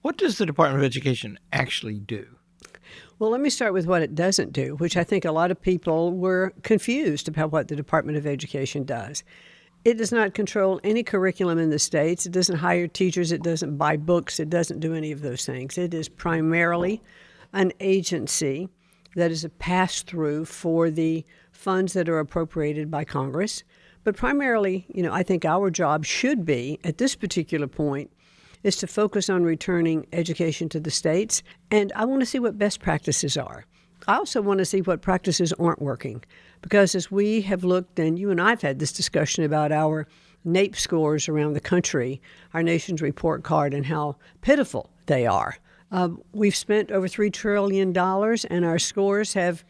What does the Department of Education actually do? Well, let me start with what it doesn't do, which I think a lot of people were confused about what the Department of Education does. It does not control any curriculum in the states. It doesn't hire teachers. It doesn't buy books. It doesn't do any of those things. It is primarily an agency that is a pass-through for the funds that are appropriated by Congress. But primarily, I think our job should be, at this particular point, is to focus on returning education to the states. And I want to see what best practices are. I also want to see what practices aren't working. Because as we have looked, and you and I have had this discussion about our NAEP scores around the country, our nation's report card, and how pitiful they are. We've spent over $3 trillion, and our scores have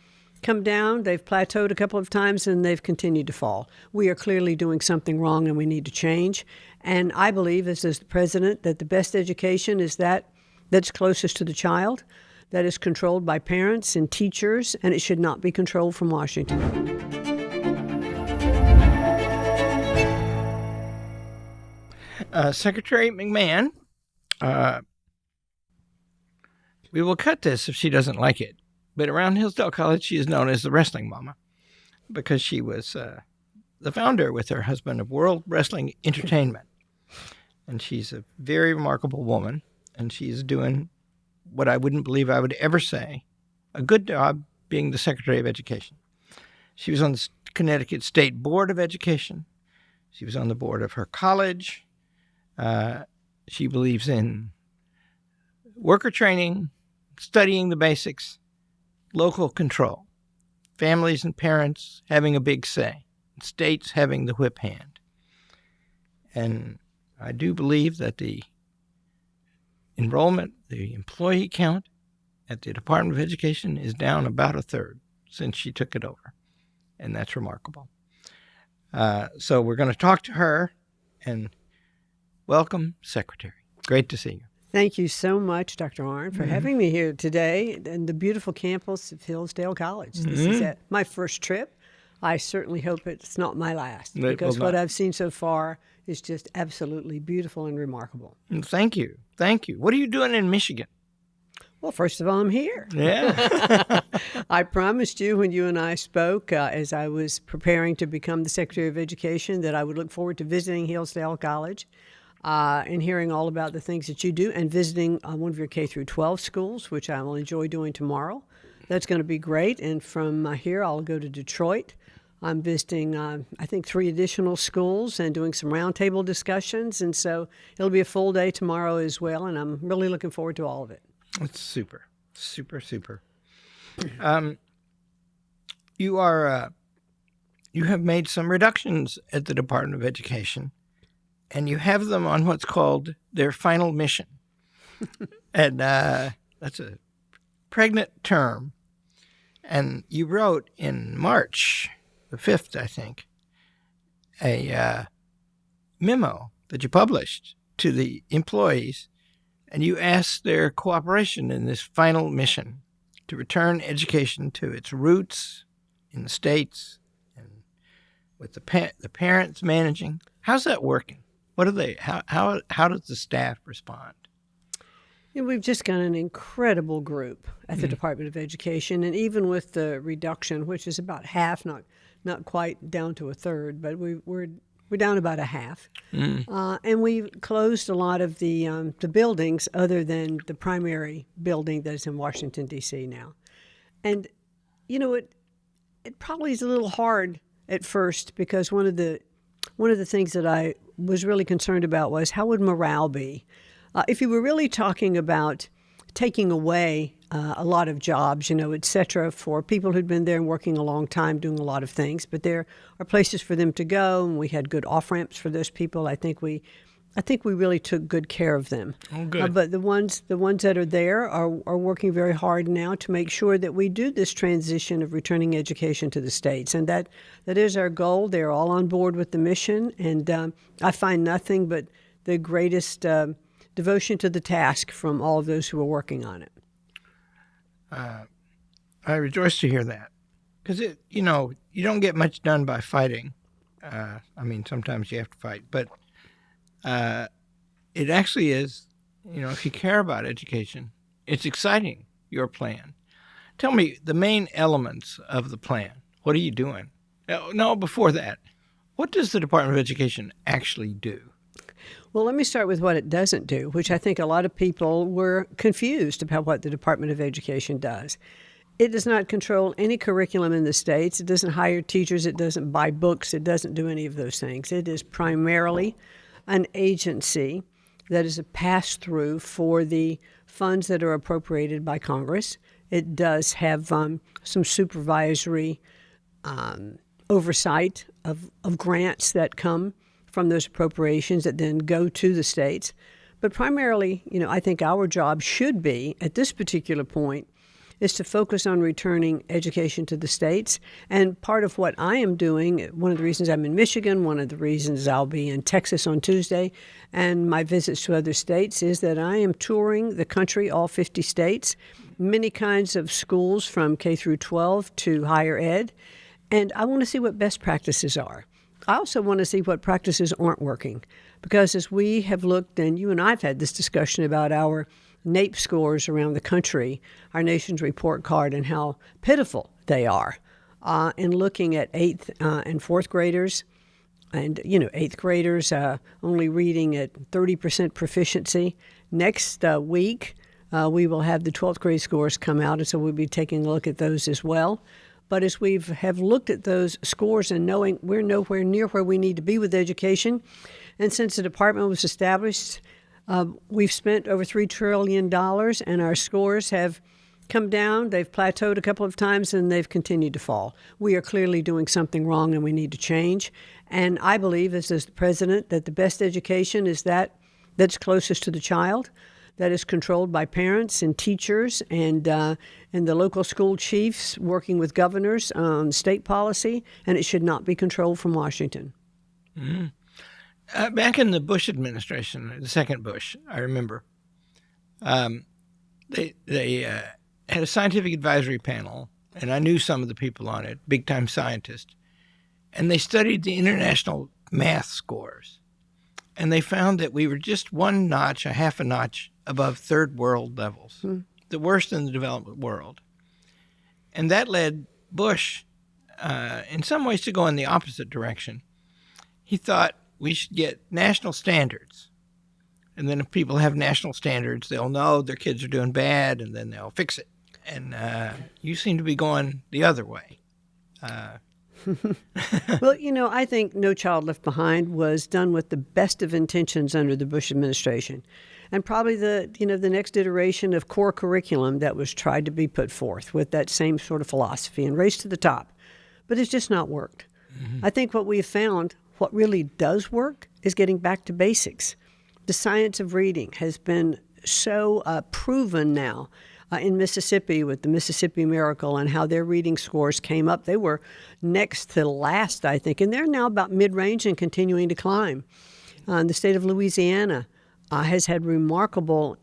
come down. They've plateaued a couple of times, and they've continued to fall. We are clearly doing something wrong, and we need to change. And I believe, as does the president, that the best education is that's closest to the child, that is controlled by parents and teachers, and it should not be controlled from Washington. Secretary McMahon, we will cut this if she doesn't like it, but around Hillsdale College, she is known as the Wrestling Mama because she was the founder with her husband of World Wrestling Entertainment. And she's a very remarkable woman, and she's doing what I wouldn't believe I would ever say, a good job being the Secretary of Education. She was on the Connecticut State Board of Education. She was on the board of her college. She believes in worker training, studying the basics, local control, families and parents having a big say, states having the whip hand. And I do believe that the enrollment, the employee count at the Department of Education is down about a third since she took it over. And that's remarkable. So we're going to talk to her, and welcome, Secretary. Great to see you. Thank you so much, Dr. Arnn, for having me here today in the beautiful campus of Hillsdale College. This is my first trip. I certainly hope it's not my last, because what I've seen so far is just absolutely beautiful and remarkable. Thank you. Thank you. What are you doing in Michigan? Well, first of all, I'm here. Yeah. I promised you when you and I spoke, as I was preparing to become the Secretary of Education, that I would look forward to visiting Hillsdale College and hearing all about the things that you do, and visiting one of your K-12 schools, which I will enjoy doing tomorrow. That's going to be great. And from here, I'll go to Detroit. I'm visiting, I think, 3 additional schools and doing some roundtable discussions. And so it'll be a full day tomorrow as well, and I'm really looking forward to all of it. It's super, super, super. You have made some reductions at the Department of Education, and you have them on what's called their final mission. And that's a pregnant term. And you wrote in March the 5th, I think, a memo that you published to the employees, and you asked their cooperation in this final mission to return education to its roots in the states and with the parents managing. How's that working? What are they? How does the staff respond? We've just got an incredible group at the Department of Education, and even with the reduction, which is about half, not quite down to a third, but we're down about a half. And we've closed a lot of the buildings other than the primary building that is in Washington, D.C. now. And, it probably is a little hard at first, because one of the things that I was really concerned about was how would morale be? If you were really talking about taking away a lot of jobs, et cetera, for people who'd been there and working a long time doing a lot of things, but there are places for them to go, and we had good off-ramps for those people. I think we really took good care of them. Oh, good. But the ones that are there are working very hard now to make sure that we do this transition of returning education to the states, and that is our goal. They're all on board with the mission, and I find nothing but the greatest devotion to the task from all of those who are working on it. I rejoice to hear that, because you don't get much done by fighting. Sometimes you have to fight, but it actually is if you care about education, it's exciting, your plan. Tell me the main elements of the plan. What are you doing? No, before that, what does the Department of Education actually do? Well, let me start with what it doesn't do, which I think a lot of people were confused about what the Department of Education does. It does not control any curriculum in the states. It doesn't hire teachers. It doesn't buy books. It doesn't do any of those things. It is primarily an agency that is a pass-through for the funds that are appropriated by Congress. It does have some supervisory oversight of grants that come from those appropriations that then go to the states. But primarily, I think our job should be, at this particular point, is to focus on returning education to the states. And part of what I am doing, one of the reasons I'm in Michigan, one of the reasons I'll be in Texas on Tuesday, and my visits to other states, is that I am touring the country, all 50 states, many kinds of schools from K through 12 to higher ed. And I want to see what best practices are. I also want to see what practices aren't working. Because as we have looked, and you and I have had this discussion about our NAEP scores around the country, our nation's report card, and how pitiful they are in looking at 8th and 4th graders. And, 8th graders only reading at 30% proficiency. Next week, we will have the 12th grade scores come out, and so we'll be taking a look at those as well. But as we have looked at those scores and knowing we're nowhere near where we need to be with education, and since the department was established, we've spent over $3 trillion, and our scores have come down. They've plateaued a couple of times, and they've continued to fall. We are clearly doing something wrong, and we need to change. And I believe, as does the president, that the best education is that's closest to the child, that is controlled by parents and teachers and the local school chiefs working with governors on state policy, and it should not be controlled from Washington. Mm-hmm. Back in the Bush administration, the second Bush, I remember, they had a scientific advisory panel, and I knew some of the people on it, big-time scientists, and they studied the international math scores, and they found that we were just a half a notch above third world levels, the worst in the developed world. And that led Bush, in some ways, to go in the opposite direction. He thought we should get national standards. And then if people have national standards, they'll know their kids are doing bad, and then they'll fix it. And you seem to be going the other way. Well, I think No Child Left Behind was done with the best of intentions under the Bush administration. And probably the next iteration of core curriculum that was tried to be put forth with that same sort of philosophy and race to the top. But it's just not worked. Mm-hmm. I think what we have found, what really does work, is getting back to basics. The science of reading has been so proven now in Mississippi with the Mississippi Miracle and how their reading scores came up. They were next to last, I think, and they're now about mid-range and continuing to climb. The state of Louisiana has had remarkable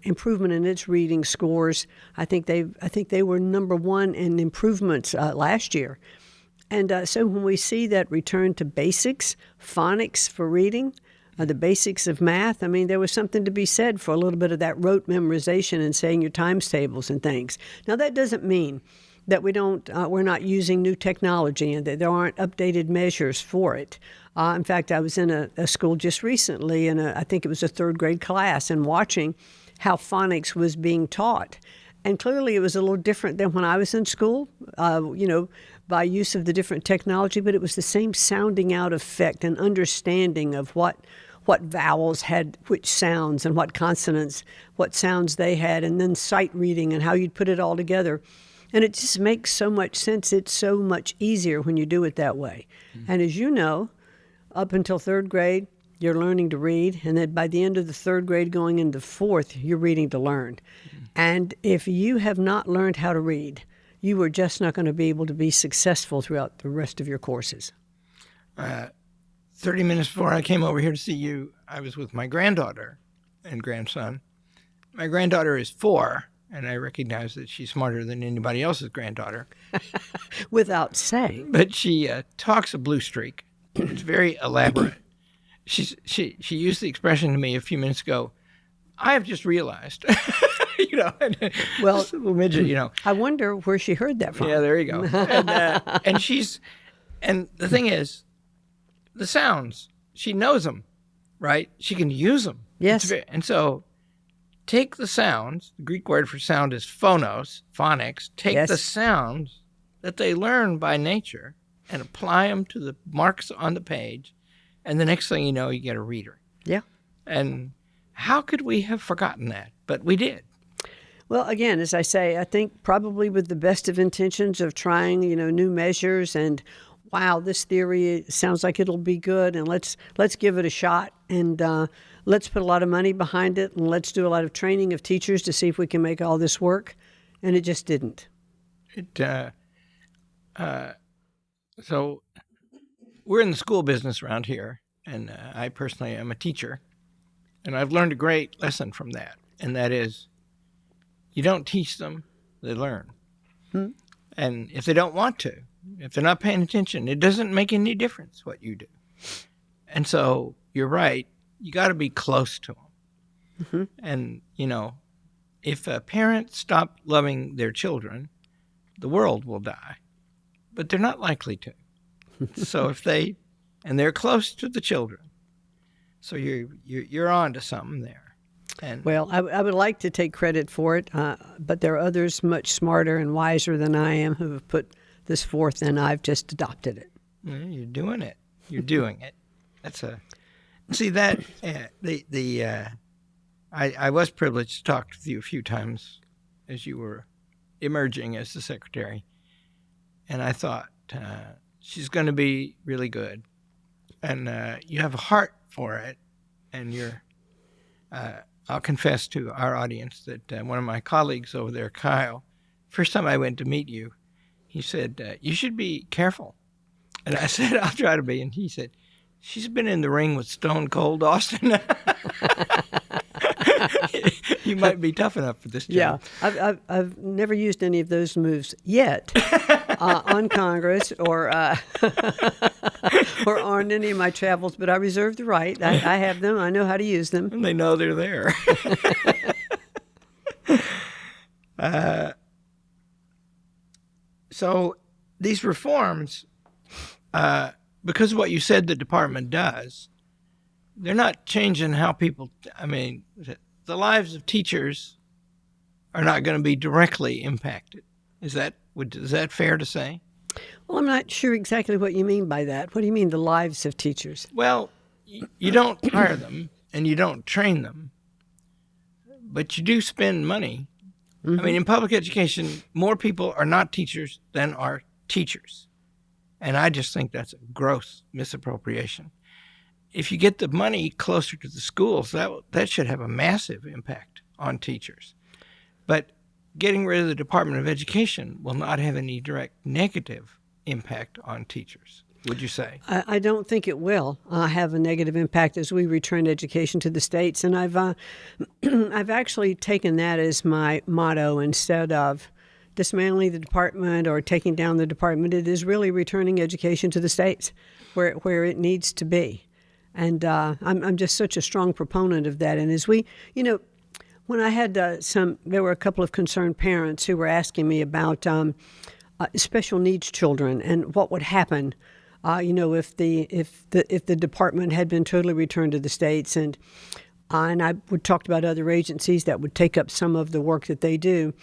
improvement in its reading scores. I think they were number one in improvements last year. And so when we see that return to basics, phonics for reading, the basics of math, there was something to be said for a little bit of that rote memorization and saying your times tables and things. Now, that doesn't mean that we're not using new technology and that there aren't updated measures for it. In fact, I was in a school just recently, I think it was a third grade class, and watching how phonics was being taught. And clearly it was a little different than when I was in school, by use of the different technology, but it was the same sounding out effect and understanding of what vowels had which sounds and what consonants, what sounds they had, and then sight reading and how you'd put it all together. And it just makes so much sense. It's so much easier when you do it that way. Mm-hmm. And as you know, up until third grade, you're learning to read, and then by the end of the third grade going into fourth, you're reading to learn. Mm-hmm. And if you have not learned how to read, you are just not going to be able to be successful throughout the rest of your courses. 30 minutes before I came over here to see you, I was with my granddaughter and grandson. My granddaughter is 4, and I recognize that she's smarter than anybody else's granddaughter. Without saying. But she talks a blue streak. It's very elaborate. She used the expression to me a few minutes ago, I have just realized, Well, this little midget, I wonder where she heard that from. Yeah, there you go. And the thing is, the sounds, she knows them, right? She can use them. Yes. And so take the sounds, the Greek word for sound is phonics. Take Yes. the sounds that they learn by nature and apply them to the marks on the page. And the next thing you know, you get a reader. Yeah. And how could we have forgotten that? But we did. Well, again, as I say, I think probably with the best of intentions of trying, new measures and, wow, this theory sounds like it'll be good, and let's give it a shot, and let's put a lot of money behind it, and let's do a lot of training of teachers to see if we can make all this work, and it just didn't. So we're in the school business around here, and I personally am a teacher, and I've learned a great lesson from that, and that is you don't teach them, they learn. And if they don't want to, if they're not paying attention, it doesn't make any difference what you do. And so you're right, you got to be close to them. And, if parents stop loving their children, the world will die. But they're not likely to. So they're close to the children. So you're on to something there. And Well, I would like to take credit for it, but there are others much smarter and wiser than I am who have put this forth, and I've just adopted it. you're doing it. You're doing it. See that I was privileged to talk with you a few times as you were emerging as the secretary, and I thought she's going to be really good, and you have a heart for it, and you're. I'll confess to our audience that one of my colleagues over there, Kyle, first time I went to meet you, he said, you should be careful. And I said, I'll try to be. And he said, she's been in the ring with Stone Cold Austin. You might be tough enough for this job. Yeah, I've never used any of those moves yet on Congress or or on any of my travels, but I reserve the right. I have them. I know how to use them. And they know they're there. So these reforms, because of what you said the department does, they're not changing how people, the lives of teachers are not going to be directly impacted. Is that fair to say? Well, I'm not sure exactly what you mean by that. What do you mean, the lives of teachers? Well, you don't hire them and you don't train them, but you do spend money. In public education, more people are not teachers than are teachers. And I just think that's a gross misappropriation. If you get the money closer to the schools, that should have a massive impact on teachers. But getting rid of the Department of Education will not have any direct negative impact on teachers, would you say? I don't think it will have a negative impact as we return education to the states. And I've actually taken that as my motto instead of dismantling the department or taking down the department. It is really returning education to the states where it needs to be. And I'm just such a strong proponent of that. And as we, when I had there were a couple of concerned parents who were asking me about special needs children and what would happen, if the department had been totally returned to the states, and I would talk about other agencies that would take up some of the work that they do,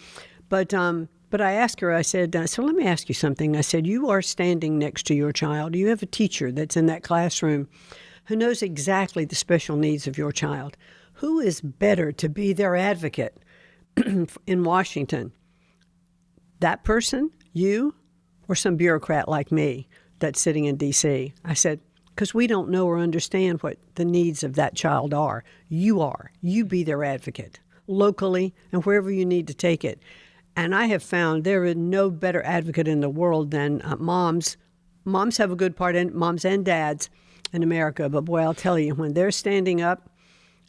but I asked her, I said, so let me ask you something. I said, you are standing next to your child. You have a teacher that's in that classroom who knows exactly the special needs of your child. Who is better to be their advocate in Washington? That person, you, or some bureaucrat like me that's sitting in D.C.? I said, because we don't know or understand what the needs of that child are. You are. You be their advocate, locally and wherever you need to take it. And I have found there is no better advocate in the world than moms. Moms have a good part in moms and dads in America. But boy, I'll tell you, when they're standing up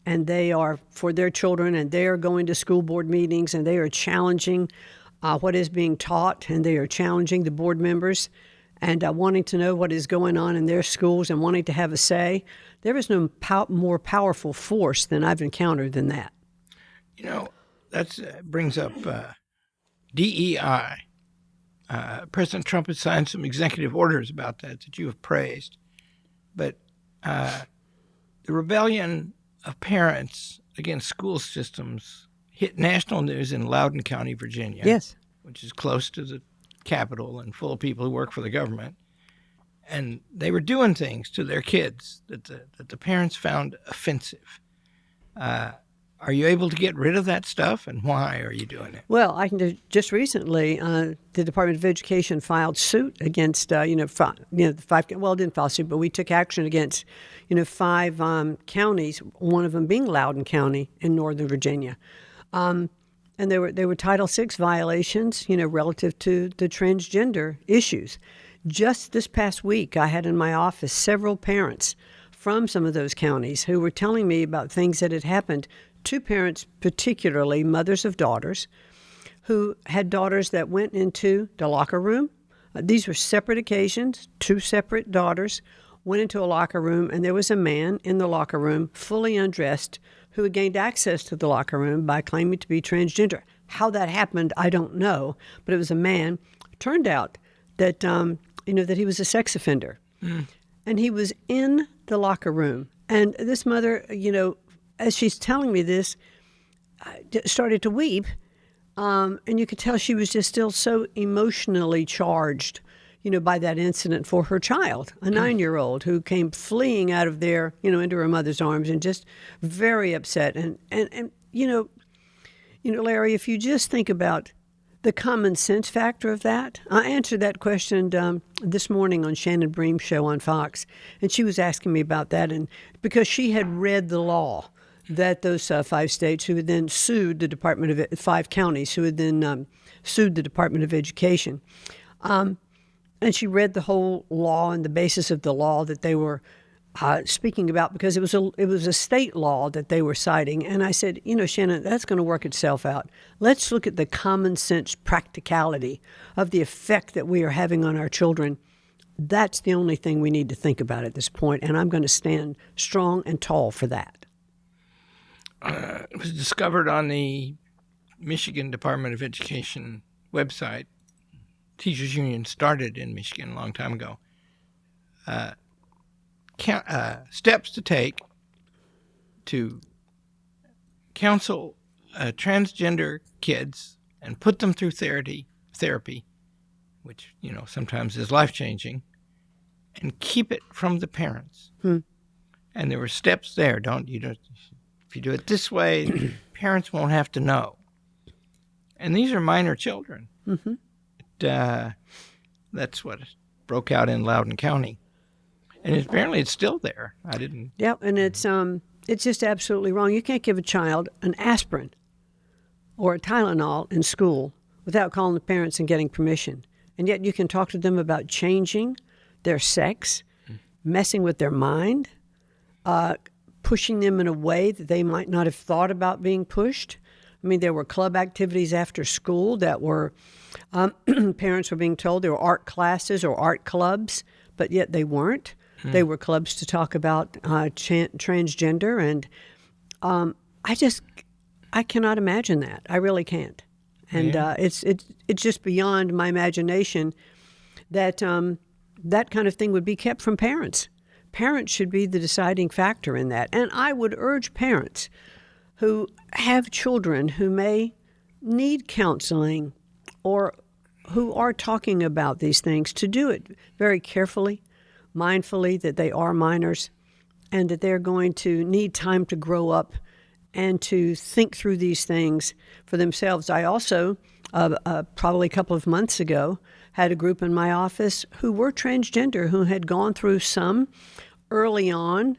and they are for their children and they are going to school board meetings and they are challenging what is being taught and they are challenging the board members and wanting to know what is going on in their schools and wanting to have a say, there is no more powerful force than I've encountered than that. You know, that brings up DEI. President Trump has signed some executive orders about that you have praised. But the rebellion of parents against school systems hit national news in Loudoun County, Virginia. Yes. Which is close to the Capitol and full of people who work for the government. And they were doing things to their kids that the parents found offensive. Are you able to get rid of that stuff, and why are you doing it? Well, just recently, the Department of Education filed suit against, the five. Well, it didn't file suit, but we took action against, 5 counties. One of them being Loudoun County in Northern Virginia, and they were Title VI violations, relative to the transgender issues. Just this past week, I had in my office several parents from some of those counties who were telling me about things that had happened to parents, particularly mothers of daughters, who had daughters that went into the locker room. These were separate occasions. 2 separate daughters went into a locker room, and there was a man in the locker room, fully undressed, who had gained access to the locker room by claiming to be transgender. How that happened, I don't know, but it was a man. It turned out that, that he was a sex offender. And he was in the locker room. And this mother, as she's telling me this, started to weep. And you could tell she was just still so emotionally charged, by that incident for her child, a 9-year-old who came fleeing out of there, into her mother's arms and just very upset. And Larry, if you just think about the common sense factor of that, I answered that question this morning on Shannon Bream's show on Fox, and she was asking me about that, and because she had read the law that those 5 states who had then sued the Department of 5 counties who had then sued the Department of Education, and she read the whole law and the basis of the law that they were speaking about, because it was a state law that they were citing. And I said, Shannon, that's going to work itself out. Let's look at the common sense practicality of the effect that we are having on our children. That's the only thing we need to think about at this point, and I'm going to stand strong and tall for that. It was discovered on the Michigan Department of Education website. Teachers Union started in Michigan a long time ago. Steps to take to counsel transgender kids and put them through therapy, which sometimes is life-changing, and keep it from the parents. And there were steps there. If you do it this way, parents won't have to know. And these are minor children. Mm-hmm. That's what broke out in Loudoun County. And apparently it's still there. I didn't. Yeah, and it's just absolutely wrong. You can't give a child an aspirin or a Tylenol in school without calling the parents and getting permission. And yet you can talk to them about changing their sex, messing with their mind, pushing them in a way that they might not have thought about being pushed. I mean, there were club activities after school that were, parents were being told there were art classes or art clubs, but yet they weren't. They were clubs to talk about transgender, and I cannot imagine that. I really can't. And it's just beyond my imagination that that kind of thing would be kept from parents. Parents should be the deciding factor in that. And I would urge parents who have children who may need counseling or who are talking about these things to do it very carefully, mindfully, that they are minors and that they're going to need time to grow up and to think through these things for themselves. I also, probably a couple of months ago, had a group in my office who were transgender, who had gone through some early on,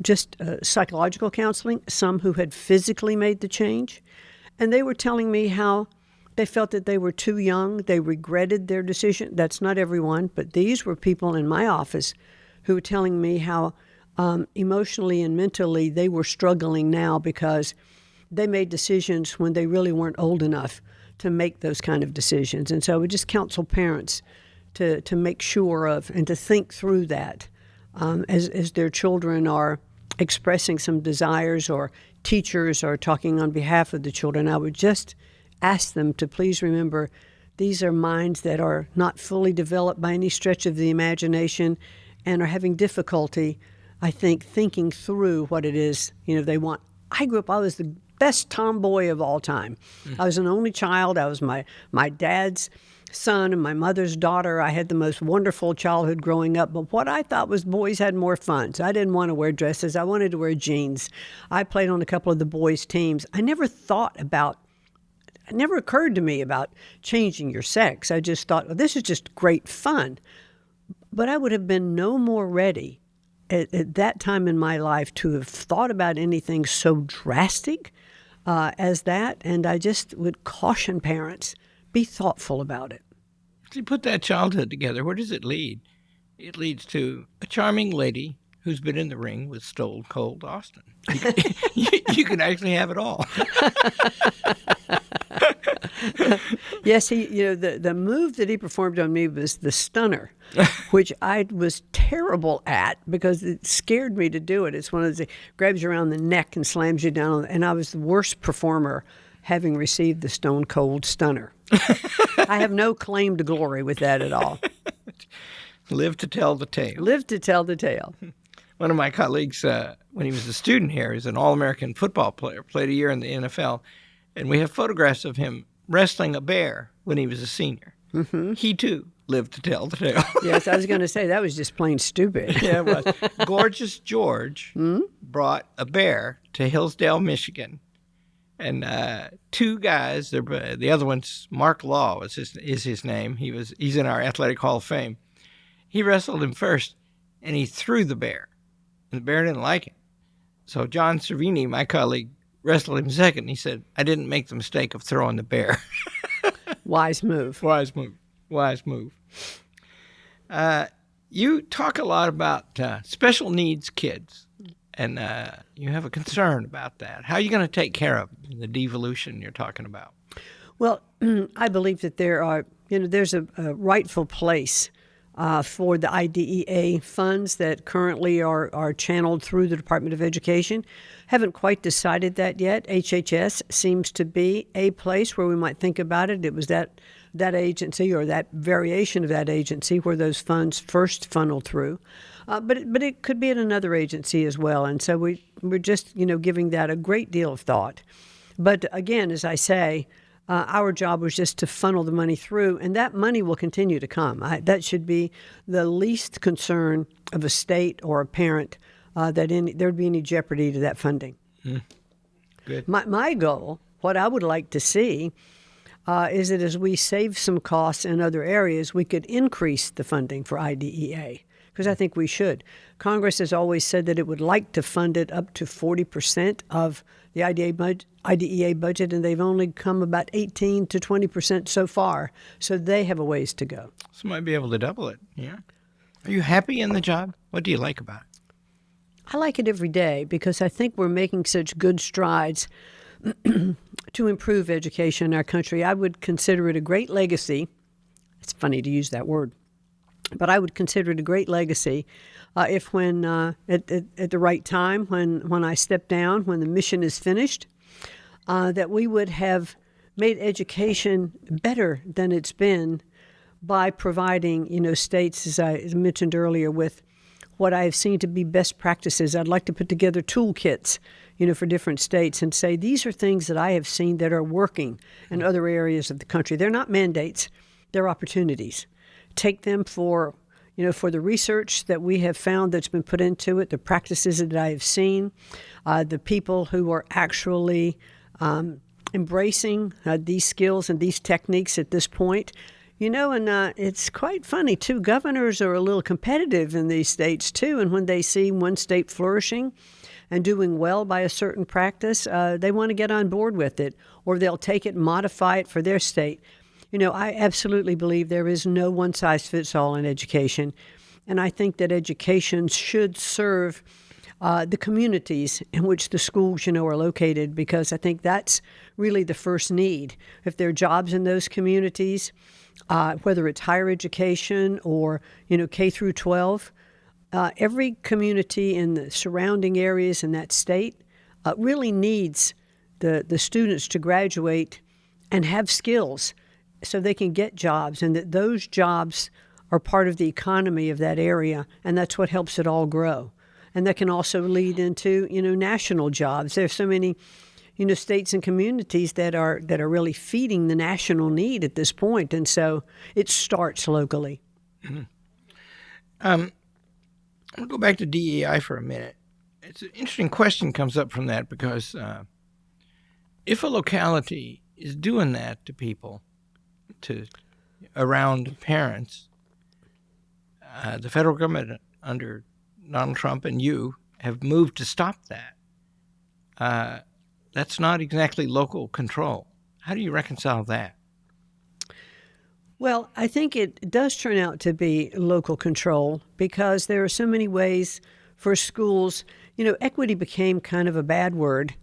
just psychological counseling, some who had physically made the change. And they were telling me how they felt that they were too young. They regretted their decision. That's not everyone, but these were people in my office who were telling me how emotionally and mentally they were struggling now because they made decisions when they really weren't old enough to make those kind of decisions. And so we just counsel parents to make sure of and to think through that as their children are expressing some desires or teachers are talking on behalf of the children, I would just ask them to please remember these are minds that are not fully developed by any stretch of the imagination and are having difficulty, I think, thinking through what it is, they want. I was the best tomboy of all time. I was an only child. I was my dad's son and my mother's daughter. I had the most wonderful childhood growing up, but what I thought was boys had more fun. So I didn't want to wear dresses. I wanted to wear jeans. I played on a couple of the boys' teams. It never occurred to me about changing your sex. I just thought, well, this is just great fun. But I would have been no more ready at that time in my life to have thought about anything so drastic as that. And I just would caution parents, be thoughtful about it. If you put that childhood together, where does it lead? It leads to a charming lady who's been in the ring with Stone Cold Austin. You can actually have it all. Yes, the move that he performed on me was the stunner, which I was terrible at because it scared me to do it. It's one of those that grabs you around the neck and slams you down, and I was the worst performer having received the Stone Cold Stunner. I have no claim to glory with that at all. Live to tell the tale. Live to tell the tale. One of my colleagues, when he was a student here, is an All-American football player, played a year in the NFL, and we have photographs of him wrestling a bear when he was a senior. Mm-hmm. He, too, lived to tell the tale. Yes, I was going to say, that was just plain stupid. Yeah, it was. Gorgeous George brought a bear to Hillsdale, Michigan. And two guys, the other one's Mark Law is his name. He's in our Athletic Hall of Fame. He wrestled him first, and he threw the bear. And the bear didn't like it. So John Cervini, my colleague, wrestled him second. He said, I didn't make the mistake of throwing the bear. Wise move. Wise move. Wise move. You talk a lot about special needs kids. And you have a concern about that. How are you going to take care of them in the devolution you're talking about? Well, I believe that there's a rightful place for the IDEA funds that currently are channeled through the Department of Education. Haven't quite decided that yet. HHS seems to be a place where we might think about it. It was that agency or that variation of that agency where those funds first funneled through. But it could be at another agency as well. And so we're just, giving that a great deal of thought. But again, as I say, our job was just to funnel the money through, and that money will continue to come. That should be the least concern of a state or a parent that there'd be any jeopardy to that funding. Good. My goal, what I would like to see, is that as we save some costs in other areas, we could increase the funding for IDEA. Because I think we should. Congress has always said that it would like to fund it up to 40% of the IDEA budget, and they've only come about 18 to 20% so far. So they have a ways to go. So might be able to double it, yeah? Are you happy in the job? What do you like about it? I like it every day because I think we're making such good strides to improve education in our country. I would consider it a great legacy. It's funny to use that word. But I would consider it a great legacy if when at the right time, when I step down, when the mission is finished, that we would have made education better than it's been by providing, states, as I mentioned earlier, with what I have seen to be best practices. I'd like to put together toolkits, for different states and say, these are things that I have seen that are working in other areas of the country. They're not mandates, they're opportunities. Take them for the research that we have found that's been put into it, the practices that I have seen, the people who are actually embracing these skills and these techniques at this point. And it's quite funny, too. Governors are a little competitive in these states, too, and when they see one state flourishing and doing well by a certain practice, they want to get on board with it, or they'll take it and modify it for their state. I absolutely believe there is no one-size-fits-all in education, and I think that education should serve the communities in which the schools, are located, because I think that's really the first need. If there are jobs in those communities, whether it's higher education or, K through 12, every community in the surrounding areas in that state really needs the students to graduate and have skills so they can get jobs, and that those jobs are part of the economy of that area, and that's what helps it all grow. And that can also lead into, national jobs. There's so many, states and communities that are really feeding the national need at this point, and so it starts locally. Mm-hmm. I'll go back to DEI for a minute. It's an interesting question comes up from that because if a locality is doing that to people, around parents, the federal government under Donald Trump and you have moved to stop that. That's not exactly local control. How do you reconcile that? Well, I think it does turn out to be local control because there are so many ways for schools. Equity became kind of a bad word,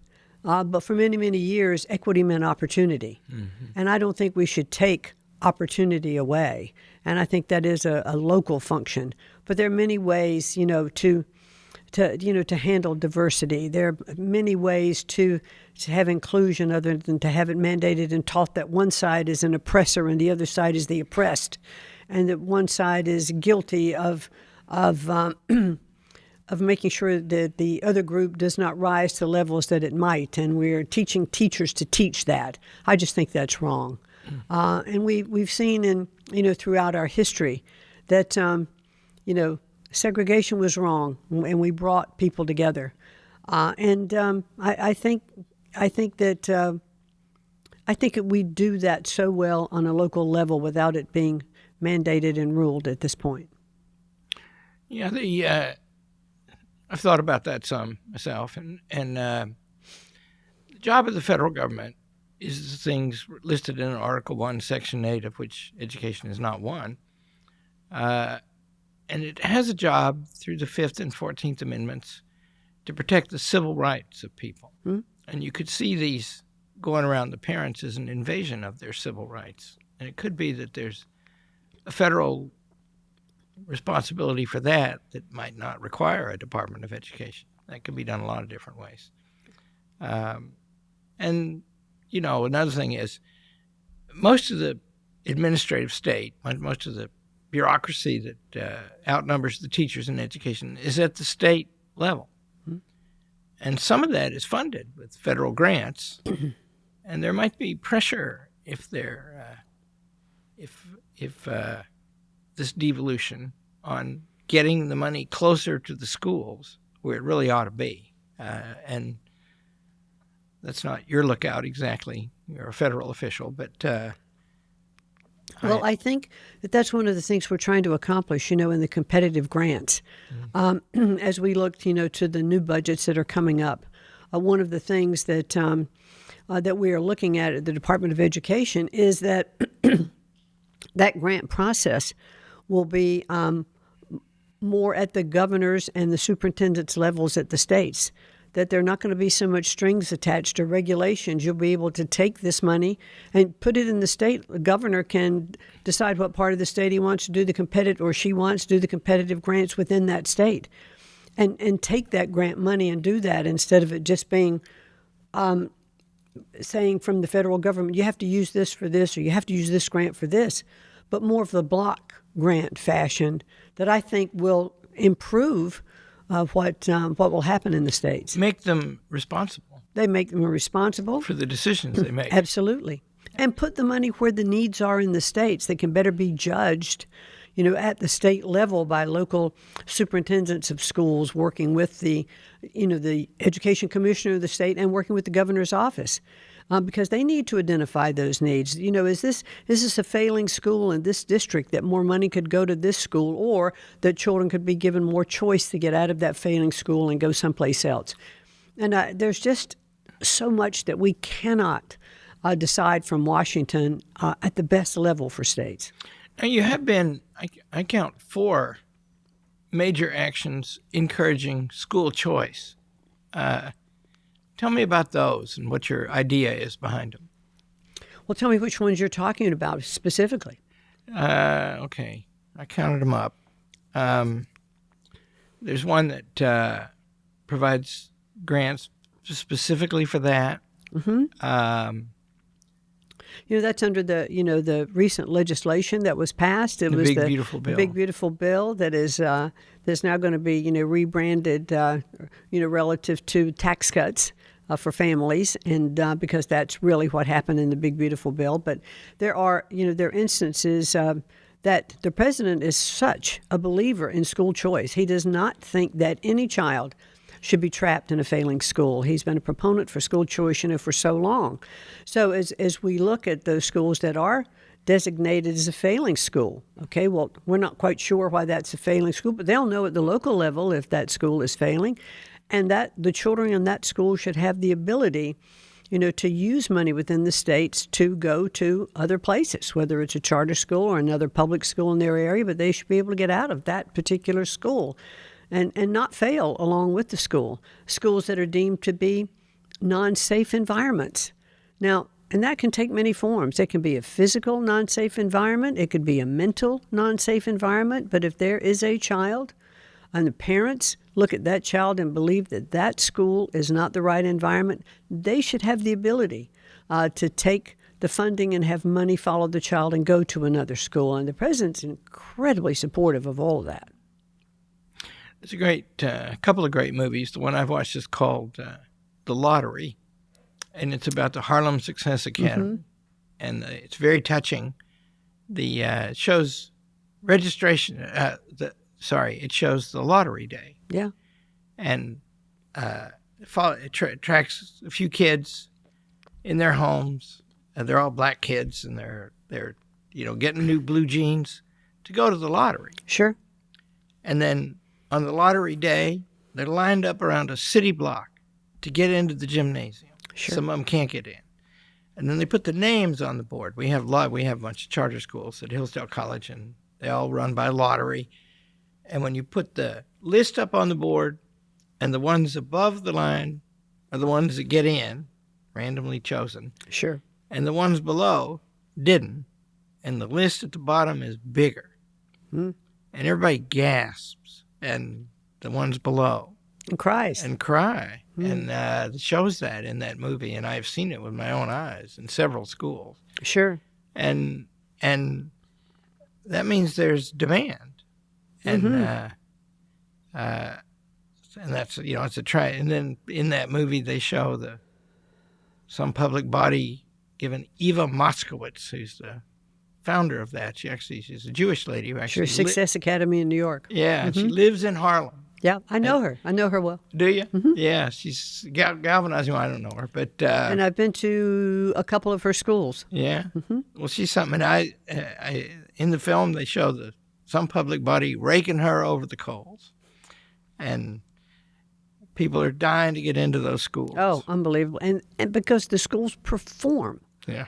but for many, many years, equity meant opportunity. Mm-hmm. And I don't think we should take opportunity away. And I think that is a local function. But there are many ways, to handle diversity. There are many ways to have inclusion other than to have it mandated and taught that one side is an oppressor and the other side is the oppressed, and that one side is guilty of making sure that the other group does not rise to levels that it might. And we're teaching teachers to teach that. I just think that's wrong. And we've seen throughout our history that segregation was wrong, and we brought people together. I think that we do that so well on a local level without it being mandated and ruled at this point. Yeah, I've thought about that some myself, and the job of the federal government is the things listed in Article 1, Section 8, of which education is not one. And it has a job through the 5th and 14th Amendments to protect the civil rights of people. Mm-hmm. And you could see these going around the parents as an invasion of their civil rights. And it could be that there's a federal responsibility for that might not require a Department of Education. That could be done a lot of different ways. Another thing is most of the administrative state, most of the bureaucracy that outnumbers the teachers in education is at the state level. Mm-hmm. And some of that is funded with federal grants. And there might be pressure if this devolution on getting the money closer to the schools where it really ought to be. And that's not your lookout exactly. You're a federal official, but... I think that's one of the things we're trying to accomplish, in the competitive grants. Mm-hmm. As we look, to the new budgets that are coming up, one of the things that we are looking at the Department of Education is that that grant process will be more at the governor's and the superintendent's levels at the states, that there are not going to be so much strings attached to regulations. You'll be able to take this money and put it in the state. The governor can decide what part of the state he wants to do the competitive, or she wants to do the competitive grants within that state, and take that grant money and do that instead of it just being saying from the federal government, you have to use this for this, or you have to use this grant for this, but more of the block grant fashion that I think will improve what will happen in the states. Make them responsible. They make them responsible for the decisions they make. Absolutely. And put the money where the needs are in the states that can better be judged, at the state level by local superintendents of schools working with the education commissioner of the state and working with the governor's office. Because they need to identify those needs. Is this a failing school in this district that more money could go to this school, or that children could be given more choice to get out of that failing school and go someplace else? And there's just so much that we cannot decide from Washington at the best level for states. Now, you have been, I count 4 major actions encouraging school choice. Tell me about those and what your idea is behind them. Well, tell me which ones you're talking about specifically. Okay. I counted them up. There's one that provides grants specifically for that. That's under the recent legislation that was passed. It was Big Beautiful Bill. The Big Beautiful Bill that is that's now going to be rebranded relative to tax cuts for families, and because that's really what happened in the Big Beautiful Bill. But there are instances that the president is such a believer in school choice. He does not think that any child should be trapped in a failing school. He's been a proponent for school choice, for so long. So as we look at those schools that are designated as a failing school, okay, well, we're not quite sure why that's a failing school, but they'll know at the local level if that school is failing, and that the children in that school should have the ability, to use money within the states to go to other places, whether it's a charter school or another public school in their area, but they should be able to get out of that particular school and not fail along with the school. Schools that are deemed to be non-safe environments. Now, and that can take many forms. It can be a physical non-safe environment. It could be a mental non-safe environment. But if there is a child and the parents look at that child and believe that that school is not the right environment, they should have the ability to take the funding and have money follow the child and go to another school. And the president's incredibly supportive of all of that. It's a great couple of great movies. The one I've watched is called The Lottery, and it's about the Harlem Success Academy, and it's very touching. It shows registration. It shows the lottery day. Yeah, and it tracks a few kids in their homes. They're all black kids, and they're getting new blue jeans to go to the lottery. Sure. And then on the lottery day, they're lined up around a city block to get into the gymnasium. Sure. Some of them can't get in. And then they put the names on the board. We have a bunch of charter schools at Hillsdale College, and they all run by lottery. And when you put the list up on the board, and the ones above the line are the ones that get in, randomly chosen. Sure. And the ones below didn't. And the list at the bottom is bigger. And everybody gasps. And the ones below. And cries. And cry. And it shows that in that movie. And I've seen it with my own eyes in several schools. Sure. And that means there's demand. And and that's, it's a try. And then in that movie, they show some public body given Eva Moskowitz, who's the founder of that. She's a Jewish lady who actually... Success Academy in New York. Yeah, and she lives in Harlem. Yeah, I know her. I know her well. Do you? Yeah, she's galvanizing. Well, I don't know her, but... and I've been to a couple of her schools. Yeah? Well, she's something. I in the film, they show some public body raking her over the coals. And people are dying to get into those schools. Oh, unbelievable. And because the schools perform. Yeah.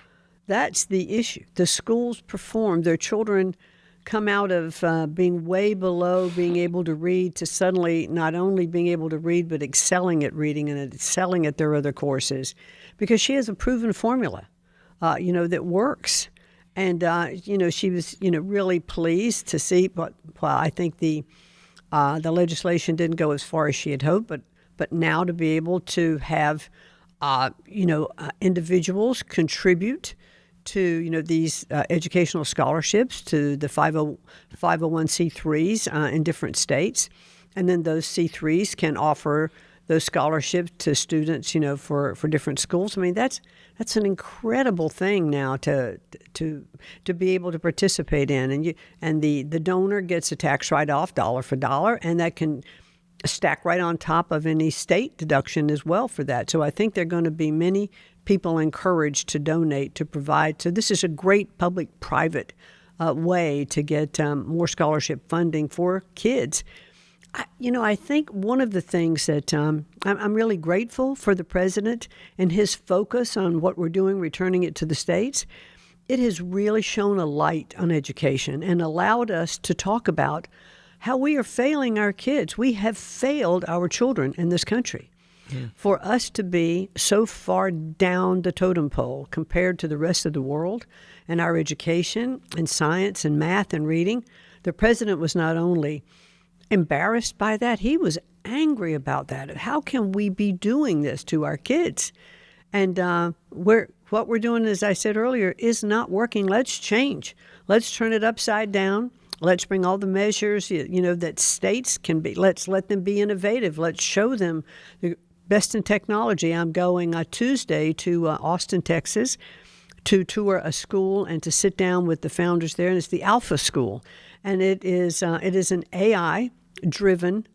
That's the issue. The schools perform. Their children come out of being way below being able to read to suddenly not only being able to read, but excelling at reading and excelling at their other courses, because she has a proven formula, that works. And, she was, really pleased to see, but I think the legislation didn't go as far as she had hoped, but now to be able to have, individuals contribute to, these educational scholarships to the 501c3s in different states. And then those C3s can offer those scholarships to students, for different schools. I mean, that's an incredible thing now to be able to participate in. And the donor gets a tax write-off dollar for dollar, and that can stack right on top of any state deduction as well for that. So I think there are going to be many people encouraged to donate, to provide. So this is a great public-private way to get more scholarship funding for kids. I think one of the things that I'm really grateful for the president and his focus on what we're doing, returning it to the states. It has really shone a light on education and allowed us to talk about how we are failing our kids. We have failed our children in this country. For us to be so far down the totem pole compared to the rest of the world and our education and science and math and reading, the president was not only embarrassed by that. He was angry about that. How can we be doing this to our kids? And what we're doing, as I said earlier, is not working. Let's change. Let's turn it upside down. Let's bring all the measures, that states can be. Let's let them be innovative. Let's show them the best in technology. I'm going Tuesday to Austin, Texas, to tour a school and to sit down with the founders there. And it's the Alpha School, and it is an AI-driven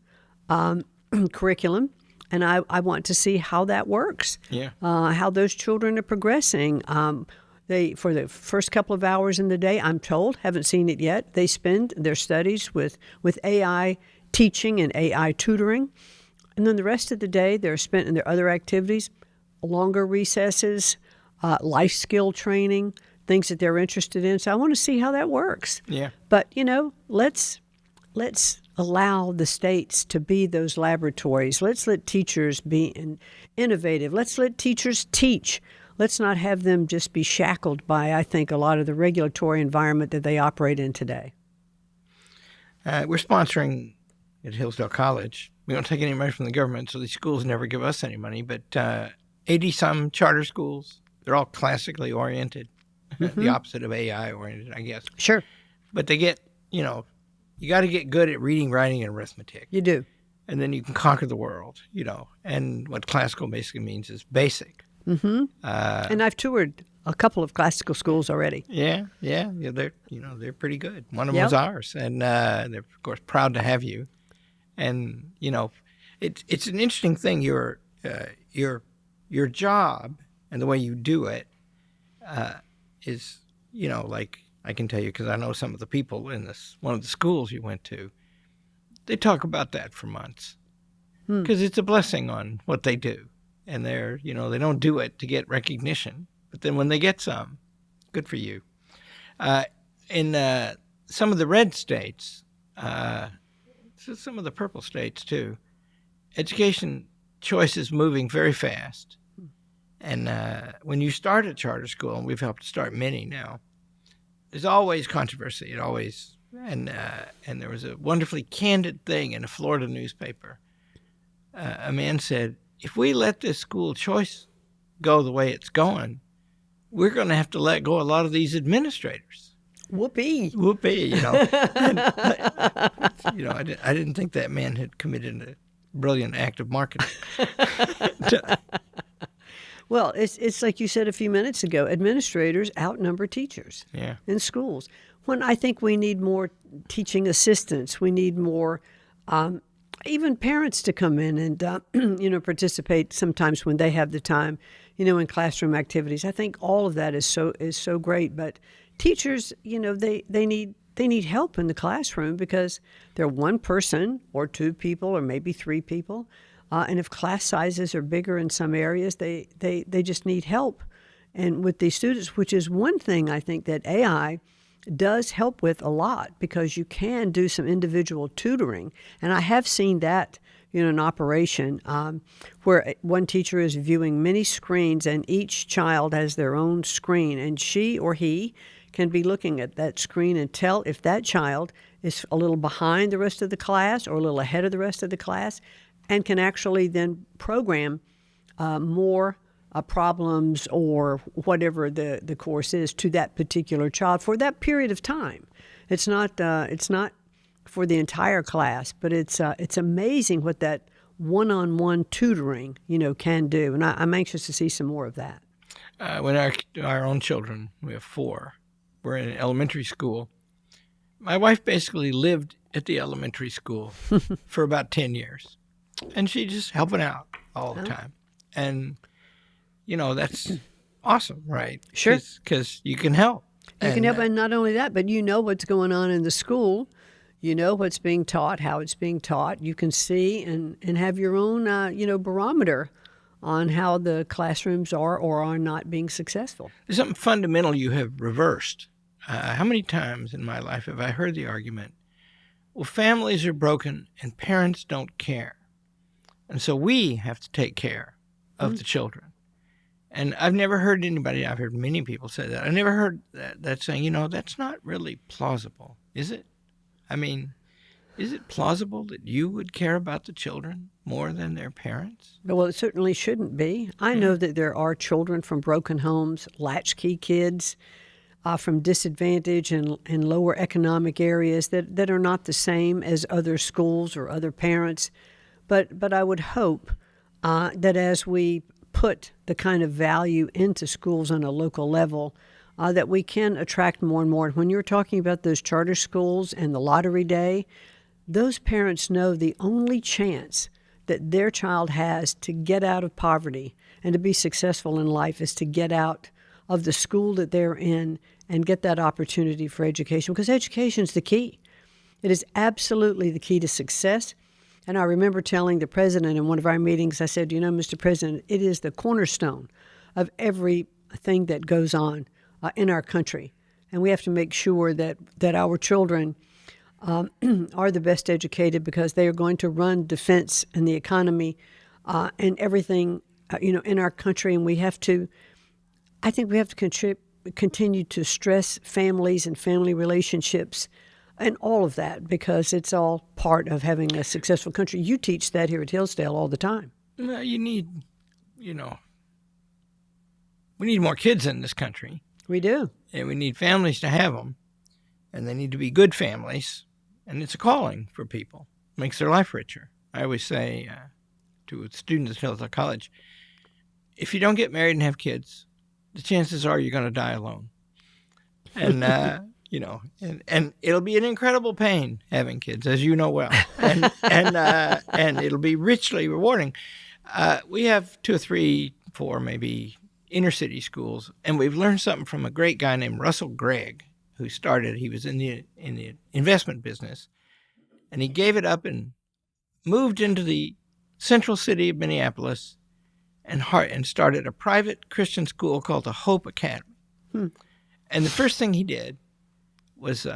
curriculum. And I want to see how that works. Yeah. How those children are progressing. They, for the first couple of hours in the day, I'm told, haven't seen it yet, they spend their studies with AI teaching and AI tutoring. And then the rest of the day, they're spent in their other activities, longer recesses, life skill training, things that they're interested in. So I want to see how that works. Yeah. But, let's allow the states to be those laboratories. Let's let teachers be innovative. Let's let teachers teach. Let's not have them just be shackled by, I think, a lot of the regulatory environment that they operate in today. We're sponsoring at Hillsdale College. We don't take any money from the government, so these schools never give us any money. But 80-some charter schools, they're all classically oriented, the opposite of AI oriented, I guess. Sure. But they get, you got to get good at reading, writing, and arithmetic. You do. And then you can conquer the world, And what classical basically means is basic. Mm-hmm. And I've toured a couple of classical schools already. Yeah. They're pretty good. One of them was ours, and they're of course proud to have you. And it's an interesting thing. Your job and the way you do it is like I can tell you because I know some of the people in one of the schools you went to. They talk about that for months because it's a blessing on what they do. And they're, they don't do it to get recognition. But then when they get some, good for you. In some of the red states, some of the purple states too, education choice is moving very fast. And when you start a charter school, and we've helped start many now, there's always controversy. And there was a wonderfully candid thing in a Florida newspaper. A man said, if we let this school choice go the way it's going, we're going to have to let go a lot of these administrators. Whoopee. And, I didn't think that man had committed a brilliant act of marketing. Well, it's like you said a few minutes ago, administrators outnumber teachers in schools. When I think we need more teaching assistants, we need more even parents to come in and, participate sometimes when they have the time, in classroom activities. I think all of that is so great. But teachers, they need help in the classroom because they're one person or two people or maybe three people. And if class sizes are bigger in some areas, they just need help. And with these students, which is one thing I think that AI does help with a lot because you can do some individual tutoring. And I have seen that in an operation where one teacher is viewing many screens and each child has their own screen and she or he can be looking at that screen and tell if that child is a little behind the rest of the class or a little ahead of the rest of the class and can actually then program more problems or whatever the course is to that particular child for that period of time. It's not for the entire class, but it's amazing what that one-on-one tutoring can do, and I'm anxious to see some more of that. When our own children, we have 4, were in elementary school, my wife basically lived at the elementary school for about 10 years, and she just helping out all the time, and that's awesome, right? Sure. Because you can help. You can help, and not only that, but what's going on in the school. You know what's being taught, how it's being taught. You can see and have your own, barometer on how the classrooms are or are not being successful. There's something fundamental you have reversed. How many times in my life have I heard the argument, well, families are broken and parents don't care. And so we have to take care of the children. And I've never heard anybody, I've heard many people say that. I've never heard that saying, that's not really plausible, is it? I mean, Is it plausible that you would care about the children more than their parents? Well, it certainly shouldn't be. I know that there are children from broken homes, latchkey kids, from disadvantaged and lower economic areas that are not the same as other schools or other parents. But I would hope that as we put the kind of value into schools on a local level, that we can attract more and more. When you're talking about those charter schools and the lottery day, those parents know the only chance that their child has to get out of poverty and to be successful in life is to get out of the school that they're in and get that opportunity for education, because education is the key. It is absolutely the key to success. And I remember telling the president in one of our meetings, I said, Mr. President, it is the cornerstone of everything that goes on in our country. And we have to make sure that our children are the best educated, because they are going to run defense and the economy and everything, in our country. And I think we have to continue to stress families and family relationships and all of that, because it's all part of having a successful country. You teach that here at Hillsdale all the time. Well, we need more kids in this country. We do. And we need families to have them. And they need to be good families. And it's a calling for people. It makes their life richer. I always say to students at Hillsdale College, if you don't get married and have kids, the chances are you're going to die alone. And, and it'll be an incredible pain having kids, as you know well. And it'll be richly rewarding. We have 2 or 3, 4 maybe inner city schools, and we've learned something from a great guy named Russell Gregg, he was in the investment business, and he gave it up and moved into the central city of Minneapolis and started a private Christian school called the Hope Academy. And the first thing he did was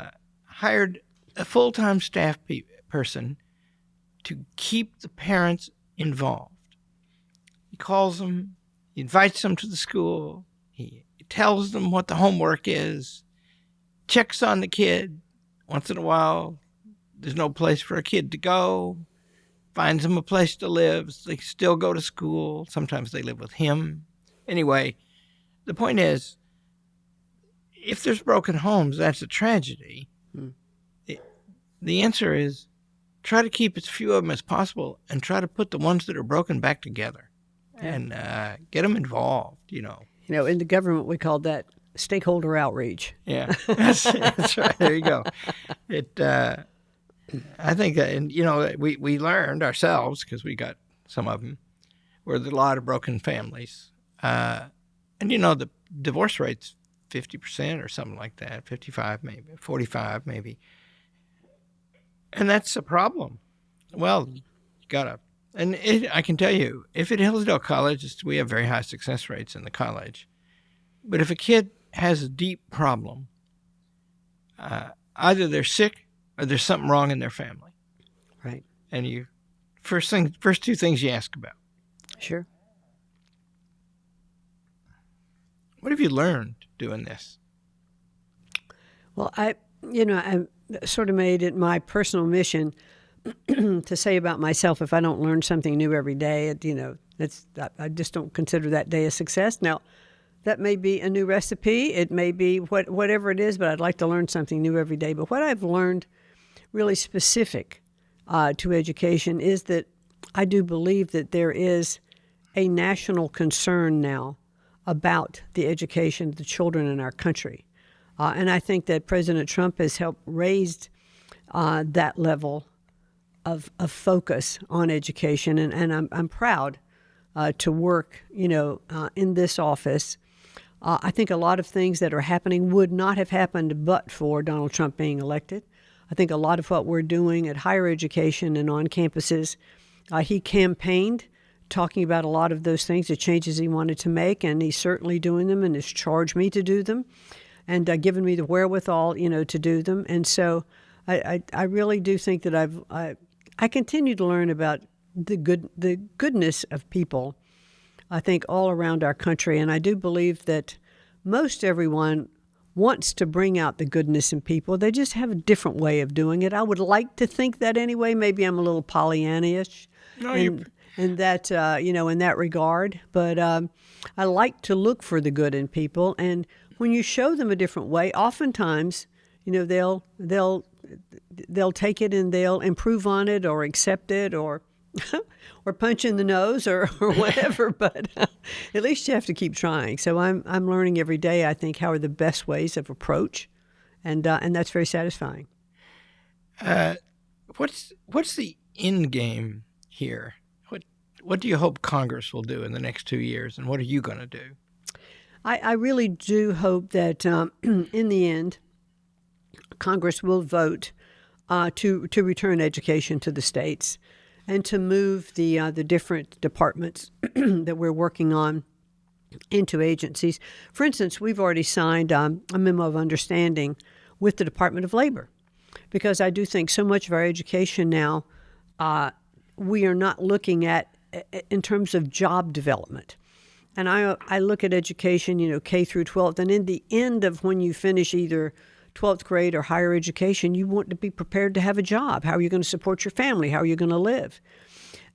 hired a full-time staff person to keep the parents involved. He calls them, he invites them to the school, he tells them what the homework is, checks on the kid. Once in a while, there's no place for a kid to go, finds them a place to live. They still go to school. Sometimes they live with him. Anyway, the point is, if there's broken homes, that's a tragedy. The answer is try to keep as few of them as possible and try to put the ones that are broken back together and get them involved, in the government, we call that stakeholder outreach. Yeah, that's right. There you go. I think, we learned ourselves, because we got some of them, where there's a lot of broken families. And, the divorce rate's 50% or something like that, 55 maybe, 45 maybe. And that's a problem. Well, you got to, I can tell you, if at Hillsdale College, we have very high success rates in the college. But if a kid has a deep problem, either they're sick or there's something wrong in their family. Right. And first 2 things you ask about. Sure. What have you learned doing this? Well, I sort of made it my personal mission to say about myself, if I don't learn something new every day, I just don't consider that day a success. Now, that may be a new recipe. It may be whatever it is, but I'd like to learn something new every day. But what I've learned really specific to education is that I do believe that there is a national concern now about the education of the children in our country. And I think that President Trump has helped raise that level of focus on education. And I'm proud to work, in this office. I think a lot of things that are happening would not have happened but for Donald Trump being elected. I think a lot of what we're doing at higher education and on campuses, he campaigned talking about a lot of those things, the changes he wanted to make, and he's certainly doing them and has charged me to do them and given me the wherewithal, to do them. And so I really do think that I continue to learn about the goodness of people, I think, all around our country. And I do believe that most everyone wants to bring out the goodness in people. They just have a different way of doing it. I would like to think that anyway. Maybe I'm a little Pollyanna-ish No, in that, in that regard. But I like to look for the good in people. And when you show them a different way, oftentimes, they'll take it and they'll improve on it or accept it or or punch in the nose or whatever. But at least you have to keep trying. So I'm learning every day, I think, how are the best ways of approach. And that's very satisfying. What's the end game here? What do you hope Congress will do in the next 2 years, and what are you going to do? I really do hope that in the end, Congress will vote to return education to the states and to move the different departments that we're working on into agencies. For instance, we've already signed a memo of understanding with the Department of Labor, because I do think so much of our education now we are not looking at in terms of job development. And I look at education, K through 12th, and in the end of when you finish either 12th grade or higher education, you want to be prepared to have a job. How are you going to support your family? How are you going to live?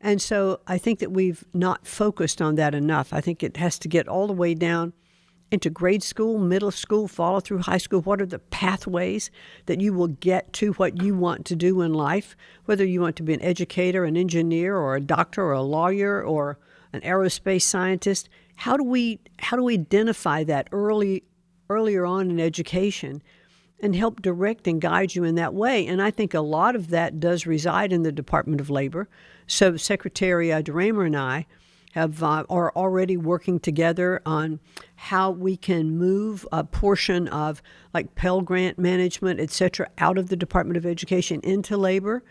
And so I think that we've not focused on that enough. I think it has to get all the way down into grade school, middle school, follow through high school. What are the pathways that you will get to what you want to do in life, whether you want to be an educator, an engineer, or a doctor, or a lawyer, or an aerospace scientist? How do we identify that earlier on in education and help direct and guide you in that way? And I think a lot of that does reside in the Department of Labor. So Secretary DeRaymer and I are already working together on how we can move a portion of like Pell Grant management, et cetera, out of the Department of Education into labor.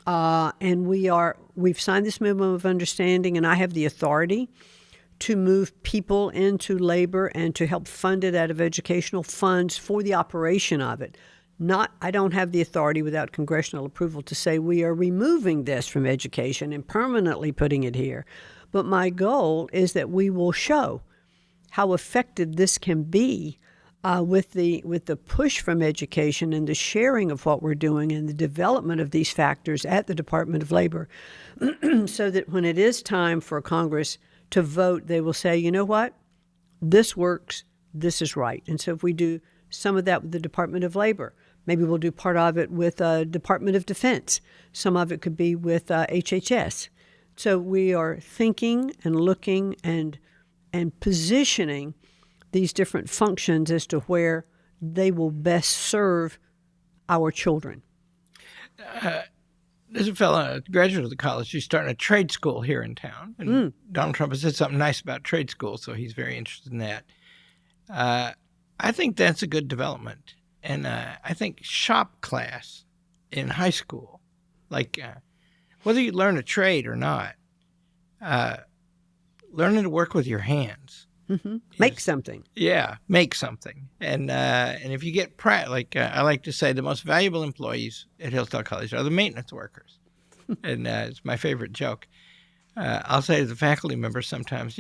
And we've signed this memo of understanding, and I have the authority to move people into labor and to help fund it out of educational funds for the operation of it. I don't have the authority without congressional approval to say we are removing this from education and permanently putting it here. But my goal is that we will show how effective this can be with the push from education and the sharing of what we're doing and the development of these factors at the Department of Labor so that when it is time for Congress to vote, they will say, you know what, this works, this is right. And so if we do some of that with the Department of Labor, maybe we'll do part of it with Department of Defense. Some of it could be with HHS. So we are thinking and looking and positioning these different functions as to where they will best serve our children. There's a fellow, a graduate of the college, who's starting a trade school here in town. And Donald Trump has said something nice about trade school, so he's very interested in that. I think that's a good development. And I think shop class in high school, like whether you learn a trade or not, learning to work with your hands. Mm-hmm. Make something. Yeah, make something. And if you get I like to say the most valuable employees at Hillsdale College are the maintenance workers. And it's my favorite joke. I'll say to the faculty members sometimes,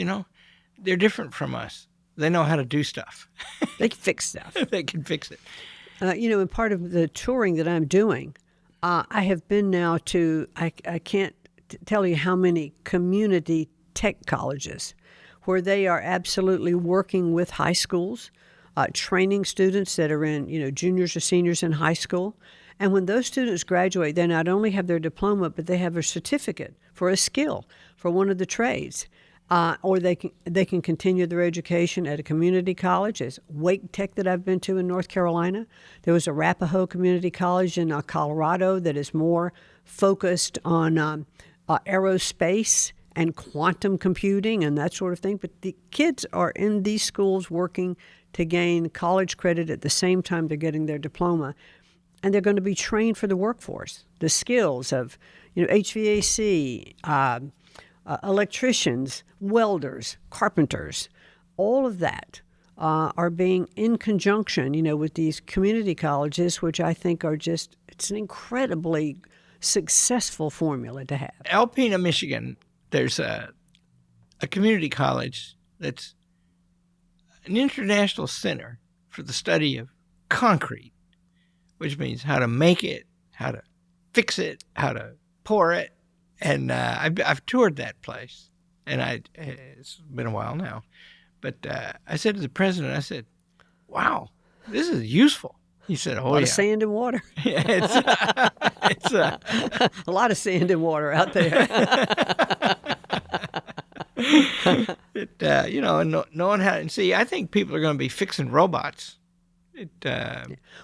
they're different from us. They know how to do stuff. They can fix stuff. They can fix it. And part of the touring that I'm doing, I have been now to, I can't tell you how many community tech colleges where they are absolutely working with high schools, training students that are in, juniors or seniors in high school. And when those students graduate, they not only have their diploma, but they have a certificate for a skill for one of the trades. Or they can continue their education at a community college. There's Wake Tech that I've been to in North Carolina. There was Arapahoe Community College in Colorado that is more focused on aerospace and quantum computing and that sort of thing. But the kids are in these schools working to gain college credit at the same time they're getting their diploma. And they're going to be trained for the workforce. The skills of HVAC, electricians, welders, carpenters, all of that are being in conjunction, with these community colleges, which I think it's an incredibly successful formula to have. Alpena, Michigan, there's a community college that's an international center for the study of concrete, which means how to make it, how to fix it, how to pour it. And I've toured that place, and it's been a while now. But I said to the president, I said, wow, this is useful. He said, oh, a lot of sand and water. Yeah, it's a lot of sand and water out there. And knowing how, and see, I think people are going to be fixing robots.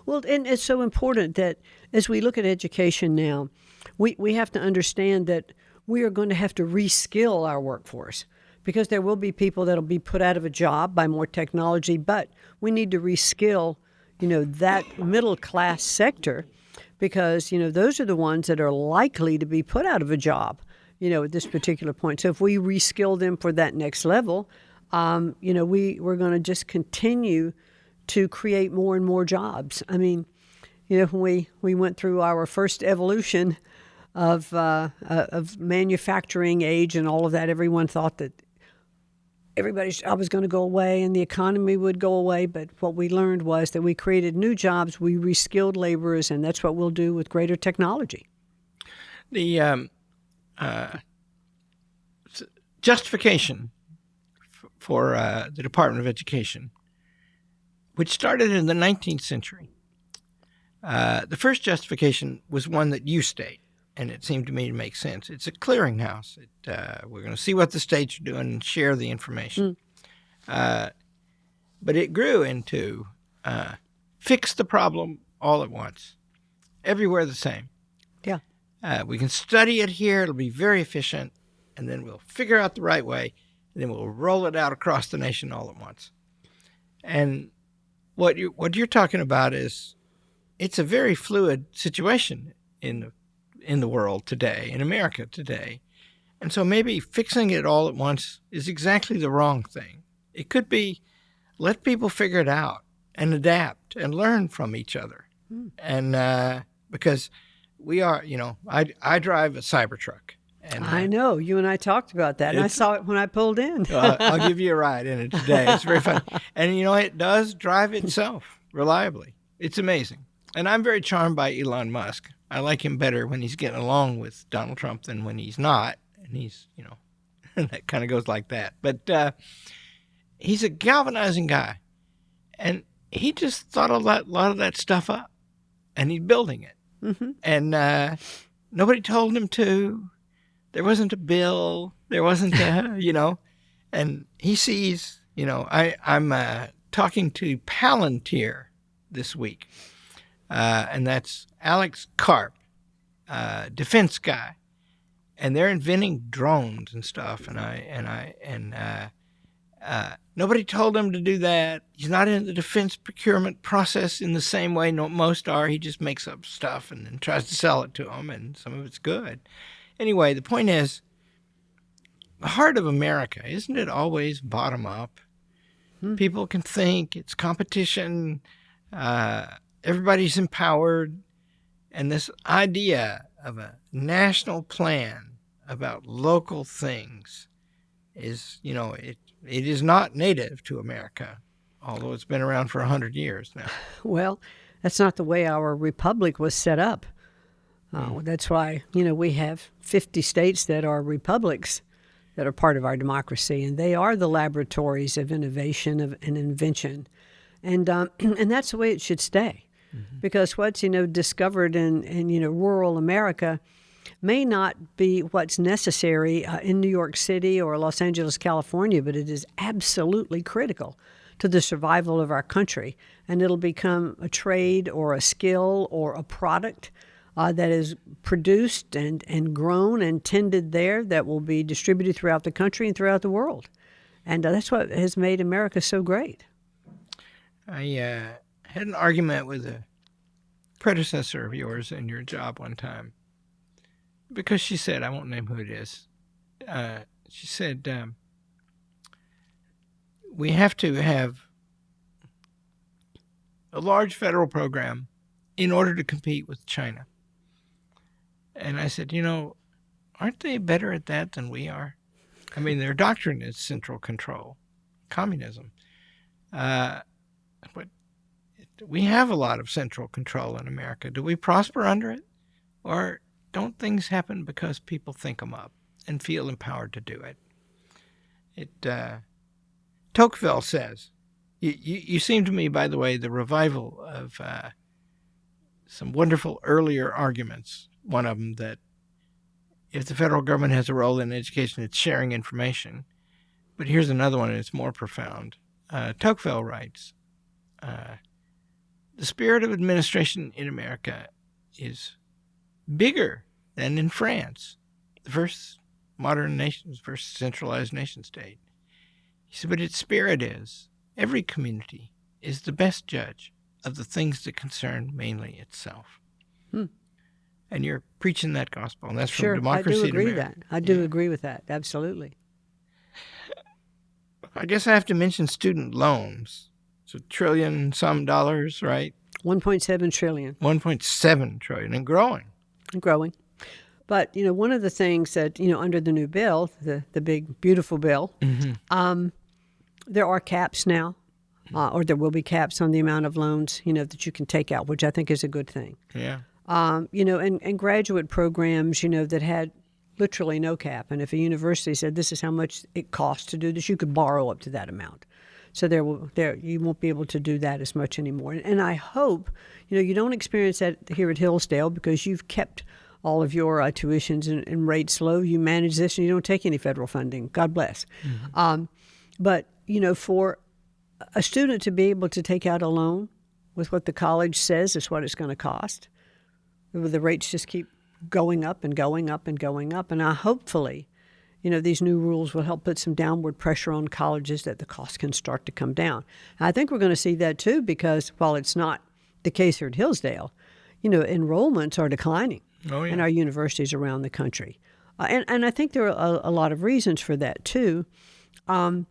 Well, and it's so important that as we look at education now, we have to understand that we are going to have to reskill our workforce, because there will be people that will be put out of a job by more technology, but we need to reskill, that middle class sector, because, those are the ones that are likely to be put out of a job, at this particular point. So if we reskill them for that next level, we're going to just continue to create more and more jobs. I mean, when we went through our first evolution of manufacturing age and all of that, everyone thought that everybody's job was going to go away and the economy would go away. But what we learned was that we created new jobs, we reskilled laborers, and that's what we'll do with greater technology. The justification for the Department of Education, which started in the 19th century, the first justification was one that you state, and it seemed to me to make sense. It's a clearinghouse. We're going to see what the states are doing and share the information. But it grew into fix the problem all at once, everywhere the same. Yeah. We can study it here. It'll be very efficient, and then we'll figure out the right way, and then we'll roll it out across the nation all at once. And what you're talking about is it's a very fluid situation in the world today, in America today. And so maybe fixing it all at once is exactly the wrong thing. It could be let people figure it out and adapt and learn from each other. And because we are, I drive a Cybertruck. And, I know. You and I talked about that, and I saw it when I pulled in. I'll give you a ride in it today. It's very fun. And, it does drive itself reliably. It's amazing. And I'm very charmed by Elon Musk. I like him better when he's getting along with Donald Trump than when he's not. And he's, that kind of goes like that. But he's a galvanizing guy. And he just thought a lot of that stuff up. And he's building it. Mm-hmm. And nobody told him to. There wasn't a bill. There wasn't a, and he sees, I'm talking to Palantir this week. And that's Alex Karp, defense guy. And they're inventing drones and stuff. And nobody told him to do that. He's not in the defense procurement process in the same way most are. He just makes up stuff and then tries to sell it to them, and some of it's good. Anyway, the point is, the heart of America, isn't it always bottom up? People can think, it's competition, everybody's empowered, and this idea of a national plan about local things is, it is not native to America, although it's been around for 100 years now. Well, that's not the way our republic was set up. That's why, we have 50 states that are republics that are part of our democracy, and they are the laboratories of innovation and invention. And that's the way it should stay. Mm-hmm. Because what's, discovered in rural America may not be what's necessary in New York City or Los Angeles, California, but it is absolutely critical to the survival of our country. And it'll become a trade or a skill or a product that is produced and grown and tended there that will be distributed throughout the country and throughout the world. And that's what has made America so great. I had an argument with a predecessor of yours in your job one time because she said, I won't name who it is, she said, we have to have a large federal program in order to compete with China. And I said, aren't they better at that than we are? I mean, their doctrine is central control, communism. But we have a lot of central control in America. Do we prosper under it? Or don't things happen because people think them up and feel empowered to do it? Tocqueville says, you seem to me, by the way, the revival of some wonderful earlier arguments. One of them that if the federal government has a role in education, it's sharing information. But here's another one, and it's more profound. Tocqueville writes, the spirit of administration in America is bigger than in France, the first modern nation, first centralized nation state. He said, but its spirit is, every community is the best judge of the things that concern mainly itself. And you're preaching that gospel, and that's Sure, from Democracy I do in agree America. that. I do agree with that, absolutely. I guess I have to mention student loans. It's $1 trillion some dollars, right? 1.7 trillion. 1.7 trillion and growing. And growing. But, one of the things that, under the new bill, the big, beautiful bill, there are caps now, or there will be caps on the amount of loans, that you can take out, which I think is a good thing. Yeah. And graduate programs, that had literally no cap. And if a university said this is how much it costs to do this, you could borrow up to that amount. So you won't be able to do that as much anymore. And I hope, you don't experience that here at Hillsdale because you've kept all of your tuitions and rates low. You manage this and you don't take any federal funding. God bless. But, for a student to be able to take out a loan with what the college says is what it's going to cost, the rates just keep going up and going up and going up. And hopefully, these new rules will help put some downward pressure on colleges that the cost can start to come down. And I think we're going to see that too because while it's not the case here at Hillsdale, enrollments are declining in our universities around the country. And I think there are a lot of reasons for that too. One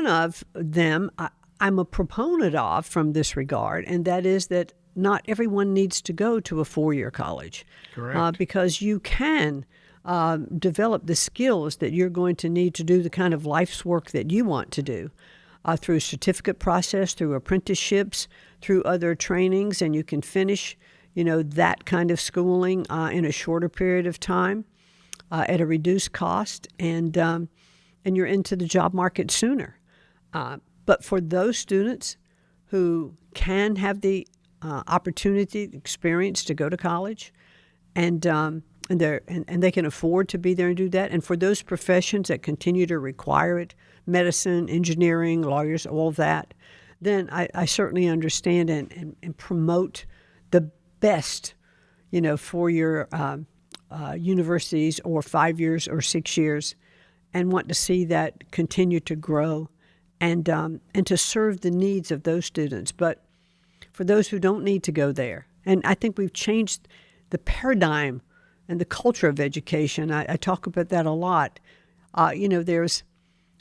of them I'm a proponent of from this regard, and that is that not everyone needs to go to a four-year college. Correct. Because you can develop the skills that you're going to need to do the kind of life's work that you want to do through certificate process, through apprenticeships, through other trainings, and you can finish, that kind of schooling in a shorter period of time at a reduced cost, and you're into the job market sooner. But for those students who can have the opportunity, experience to go to college, and they can afford to be there and do that. And for those professions that continue to require it, medicine, engineering, lawyers, all of that, then I certainly understand and promote the best, for your universities or 5 years or 6 years, and want to see that continue to grow and to serve the needs of those students. But for those who don't need to go there. And I think we've changed the paradigm and the culture of education. I talk about that a lot. There's,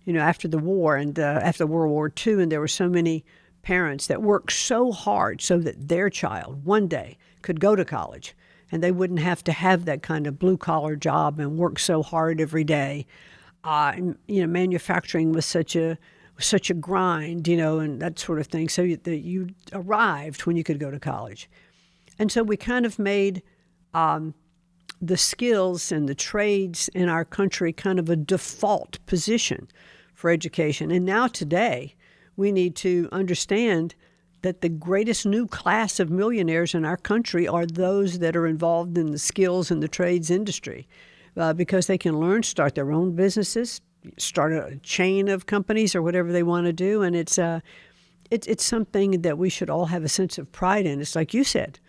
after the war and after World War II, and there were so many parents that worked so hard so that their child one day could go to college and they wouldn't have to have that kind of blue-collar job and work so hard every day. Manufacturing was such a grind, and that sort of thing, so that you arrived when you could go to college. And so we kind of made the skills and the trades in our country kind of a default position for education. And now today, we need to understand that the greatest new class of millionaires in our country are those that are involved in the skills and the trades industry because they can learn, start their own businesses, start a chain of companies or whatever they want to do. And it's something that we should all have a sense of pride in. It's like you said,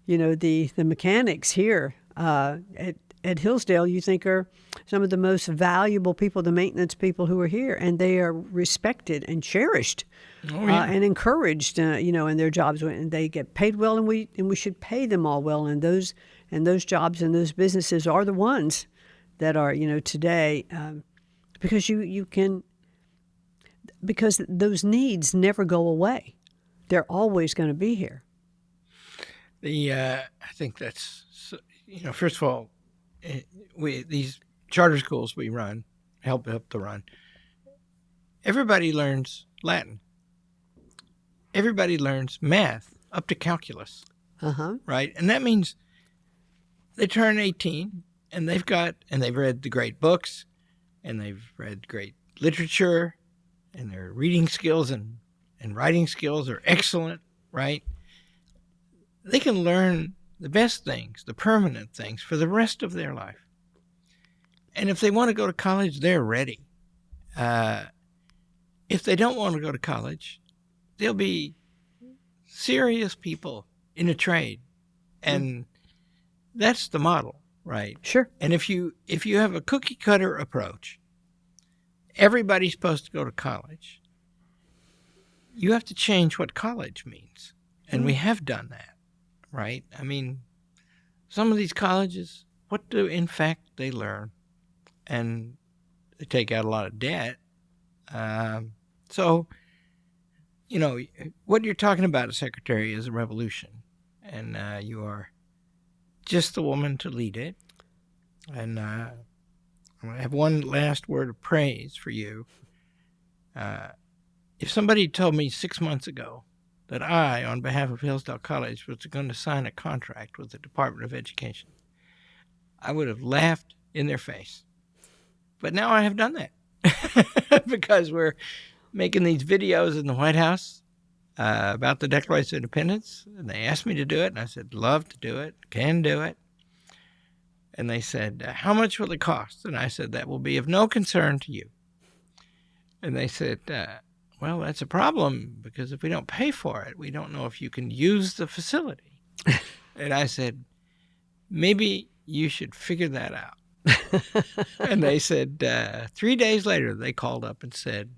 the mechanics here at Hillsdale, you think are some of the most valuable people, the maintenance people who are here, and they are respected and cherished and encouraged, in their jobs, and they get paid well, and we should pay them all well. And those jobs and those businesses are the ones that are, today. Because because those needs never go away. They're always going to be here. I think that's, first of all, these charter schools we run, help to run, everybody learns Latin. everybody learns math up to calculus, right? And that means they turn 18 and they've read the great books and they've read great literature and their reading skills and writing skills are excellent, right? They can learn the best things, the permanent things for the rest of their life. And if they want to go to college, they're ready. If they don't want to go to college, they'll be serious people in a trade. And that's the model, right? Sure. And if you have a cookie cutter approach, everybody's supposed to go to college, you have to change what college means. And we have done that, right? I mean, some of these colleges, what do in fact they learn? And they take out a lot of debt. So, you know, what you're talking about, Secretary, is a revolution. And you are just the woman to lead it. And I have one last word of praise for you. If somebody told me 6 months ago that I, on behalf of Hillsdale College, was going to sign a contract with the Department of Education, I would have laughed in their face. But now I have done that because we're making these videos in the White House about the Declaration of Independence. And they asked me to do it, and I said, love to do it, can do it. And they said, how much will it cost? And I said, that will be of no concern to you. And they said, well, that's a problem because if we don't pay for it, we don't know if you can use the facility. And I said, maybe you should figure that out. And they said, 3 days later, they called up and said,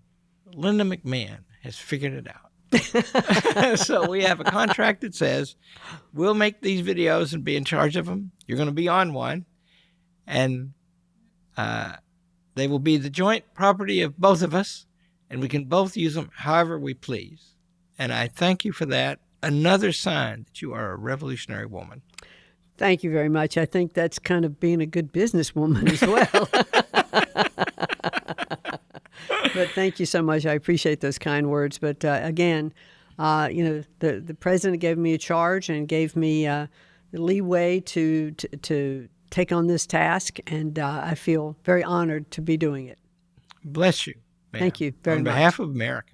Linda McMahon has figured it out. So we have a contract that says, we'll make these videos and be in charge of them. You're going to be on one. And they will be the joint property of both of us. And we can both use them however we please. And I thank you for that. Another sign that you are a revolutionary woman. Thank you very much. I think that's kind of being a good businesswoman as well. But thank you so much. I appreciate those kind words. But again, the president gave me a charge and gave me the leeway to take on this task, and I feel very honored to be doing it. Bless you. Ma'am. Thank you very much. On behalf of America.